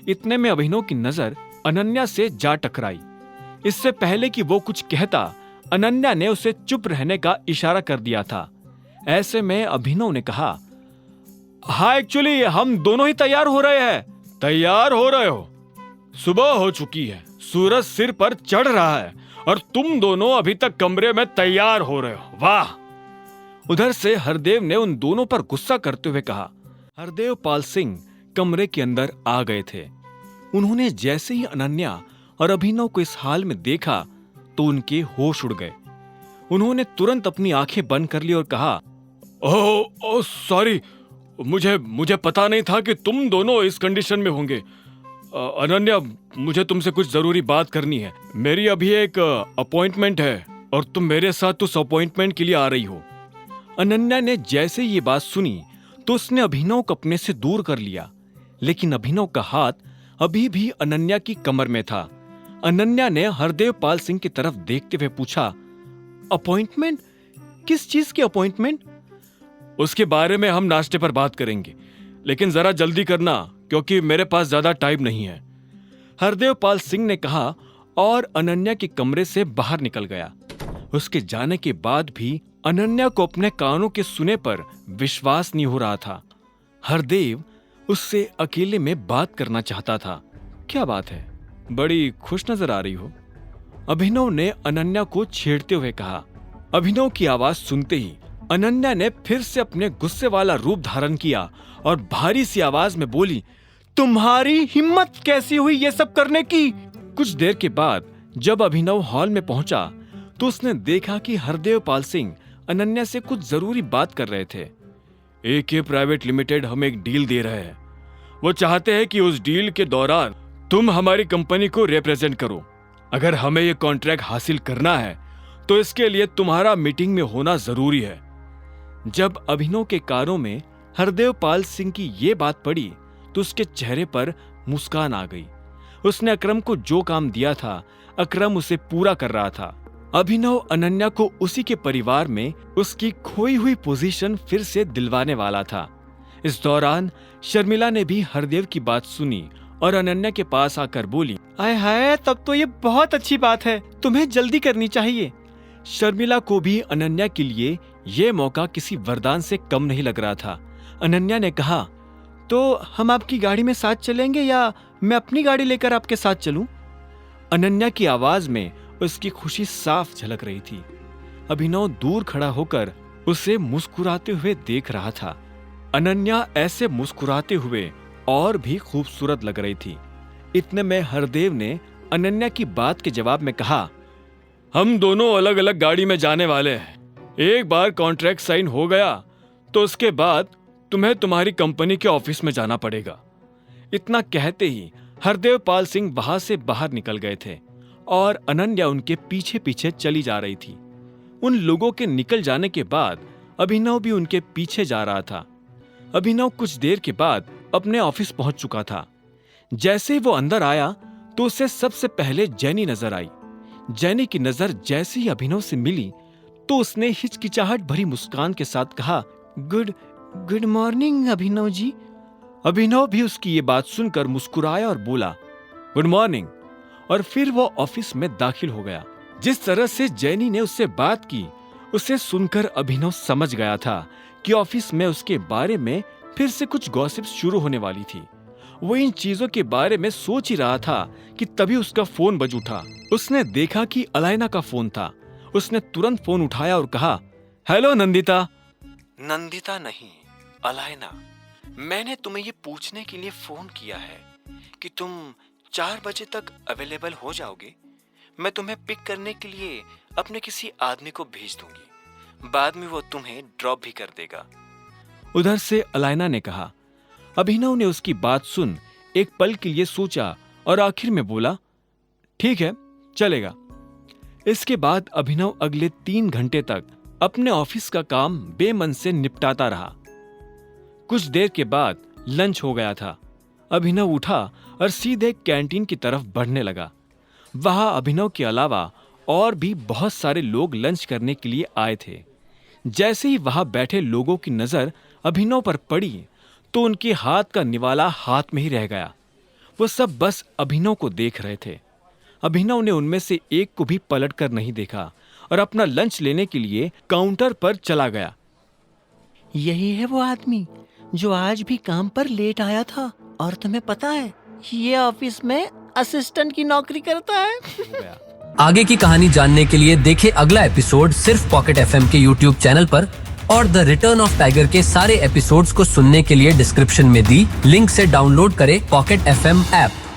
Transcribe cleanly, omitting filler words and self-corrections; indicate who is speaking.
Speaker 1: इतने में अभिनव की नजर अनन्या से जा टकराई। इससे पहले कि वो कुछ कहता, अनन्या ने उसे चुप रहने का इशारा कर दिया था। ऐसे में अभिनव ने कहा, हाँ एक्चुअली हम दोनों ही तैयार हो रहे हैं। तैयार हो रहे हो? सुबह हो चुकी है, सूरज सिर पर चढ़ रहा है और तुम दोनों अभी तक कमरे में तैयार हो रहे हो, वाह। उधर से हरदेव ने उन दोनों पर गुस्सा करते हुए कहा। हरदेव पाल सिंह कमरे के अंदर आ गए थे। उन्होंने जैसे ही अनन्या और अभिनव को इस हाल में देखा तो उनके होश उड़ गए। उन्होंने तुरंत अपनी आंखें बंद कर ली और कहा, ओह सॉरी, मुझे पता नहीं था कि तुम दोनों इस कंडीशन में होंगे। अनन्या, मुझे तुमसे कुछ जरूरी बात करनी है। मेरी अभी एक अपॉइंटमेंट है और तुम मेरे साथ उस अपॉइंटमेंट के लिए आ रही हो। अनन्या ने जैसे ये बात सुनी तो उसने अभिनव को अपने से दूर कर लिया, लेकिन अभिनव का हाथ अभी भी अनन्या की कमर में था। अनन्या ने हरदेव पाल सिंह की तरफ देखते हुए पूछा, अपॉइंटमेंट? किस चीज की अपॉइंटमेंट? उसके बारे में हम नाश्ते पर बात करेंगे, लेकिन जरा जल्दी करना क्योंकि मेरे पास ज्यादा टाइम नहीं है, हरदेव पाल सिंह ने कहा और अनन्या के कमरे से बाहर निकल गया। उसके जाने के बाद भी अनन्या को अपने कानों के सुने पर विश्वास नहीं हो रहा था। हरदेव उससे अकेले में बात करना चाहता था। क्या बात है, बड़ी खुश नजर आ रही हो, अभिनव ने अनन्या को छेड़ते हुए कहा। अभिनव की आवाज सुनते ही अनन्या ने फिर से अपने गुस्से वाला रूप धारण किया और भारी सी आवाज में बोली, तुम्हारी हिम्मत कैसी हुई ये सब करने की? कुछ देर के बाद जब अभिनव हॉल में पहुंचा तो उसने देखा कि हरदेव पाल सिंह अनन्या से कुछ जरूरी बात कर रहे थे। AK प्राइवेट लिमिटेड हमें एक डील दे रहे हैं। वो चाहते हैं कि उस डील के दौरान तुम हमारी कंपनी को रिप्रेजेंट करो। अगर हमें ये कॉन्ट्रैक्ट हासिल करना है तो इसके लिए तुम्हारा मीटिंग में होना जरूरी है। जब अभिनव के कानों में हरदेव पाल सिंह की ये बात पड़ी तो उसके चेहरे पर मुस्कान आ गई। उसने अकरम को जो काम दिया था, अकरम उसे पूरा कर रहा था। अभिनव अनन्या को उसी के परिवार में उसकी खोई हुई पोजीशन फिर से दिलवाने वाला था। इस दौरान शर्मिला ने भी हरदेव की बात सुनी और अनन्या के पास आकर बोली, आय हाय, तब तो ये बहुत अच्छी बात है, तुम्हें जल्दी करनी चाहिए। शर्मिला को भी अनन्या के लिए ये मौका किसी वरदान से कम नहीं लग रहा था। अनन्या ने कहा, तो हम आपकी गाड़ी में साथ चलेंगे या मैं अपनी गाड़ी लेकर आपके साथ चलूं? अनन्या की आवाज में उसकी खुशी साफ झलक रही थी। अभिनव दूर खड़ा होकर उसे मुस्कुराते हुए देख रहा था। अनन्या ऐसे मुस्कुराते हुए और भी खूबसूरत लग रही थी। इतने में हरदेव ने अनन्या की बात के जवाब में कहा, हम दोनों अलग अलग गाड़ी में जाने वाले हैं। एक बार कॉन्ट्रैक्ट साइन हो गया तो उसके बाद तुम्हें तुम्हारी कंपनी के ऑफिस में जाना पड़ेगा। इतना कहते ही हरदेव पाल सिंह वहां से बाहर निकल गए थे और अनन्या उनके पीछे पीछे चली जा रही थी। उन लोगों के निकल जाने के बाद अभिनव भी उनके पीछे जा रहा था। अभिनव कुछ देर के बाद अपने ऑफिस पहुंच चुका था। जैसे ही वो अंदर आया तो उसे सबसे पहले जैनी नजर आई। जैनी की नजर जैसे ही अभिनव से मिली तो उसने हिचकिचाहट भरी मुस्कान के साथ कहा, गुड मॉर्निंग अभिनव जी। अभिनव भी उसकी ये बात सुनकर मुस्कुराया और बोला, गुड मॉर्निंग, और फिर वो ऑफिस में दाखिल हो गया। जिस तरह से जैनी ने उससे बात की उसे सुनकर अभिनव समझ गया था कि ऑफिस में उसके बारे में फिर से कुछ गॉसिप शुरू होने वाली थी। वो इन चीजों के बारे में सोच ही रहा था कि तभी उसका फोन बज उठा। उसने देखा कि अलाइना का फोन था। उसने तुरंत फोन उठाया और कहा, हेलो नंदिता। नंदिता नहीं, अलाइना। मैंने तुम्हें ये पूछने के लिए फोन किया है कि तुम 4 बजे तक अवेलेबल हो जाओगे। मैं तुम्हें पिक करने के लिए अपने किसी आदमी को भेज दूंगी, बाद में वो तुम्हें ड्रॉप भी कर देगा। उधर से अलाइना ने कहा। अभिनव ने उसकी बात सुन एक पल के लिए सोचा और आखिर में बोला, ठीक है, चलेगा। इसके बाद अभिनव अगले 3 घंटे तक अपने ऑफिस का काम बेमन से निपटाता रहा। कुछ देर के बाद लंच हो गया था। अभिनव उठा और सीधे कैंटीन की तरफ बढ़ने लगा। वहां अभिनव के अलावा और भी बहुत सारे लोग लंच करने के लिए आए थे। जैसे ही वहां बैठे लोगों की नजर अभिनव पर पड़ी तो उनके हाथ का निवाला हाथ में ही रह गया। वो सब बस अभिनव को देख रहे थे। अभिनव ने उनमें से एक को भी पलट कर नहीं देखा और अपना लंच लेने के लिए काउंटर पर चला गया।
Speaker 2: यही है वो आदमी जो आज भी काम पर लेट आया था, और तुम्हें पता है ये ऑफिस में असिस्टेंट की नौकरी करता है।
Speaker 3: आगे की कहानी जानने के लिए देखें अगला एपिसोड सिर्फ पॉकेट एफएम के YouTube चैनल पर, और द रिटर्न ऑफ टाइगर के सारे एपिसोड्स को सुनने के लिए डिस्क्रिप्शन में दी लिंक से डाउनलोड करें पॉकेट एफएम ऐप।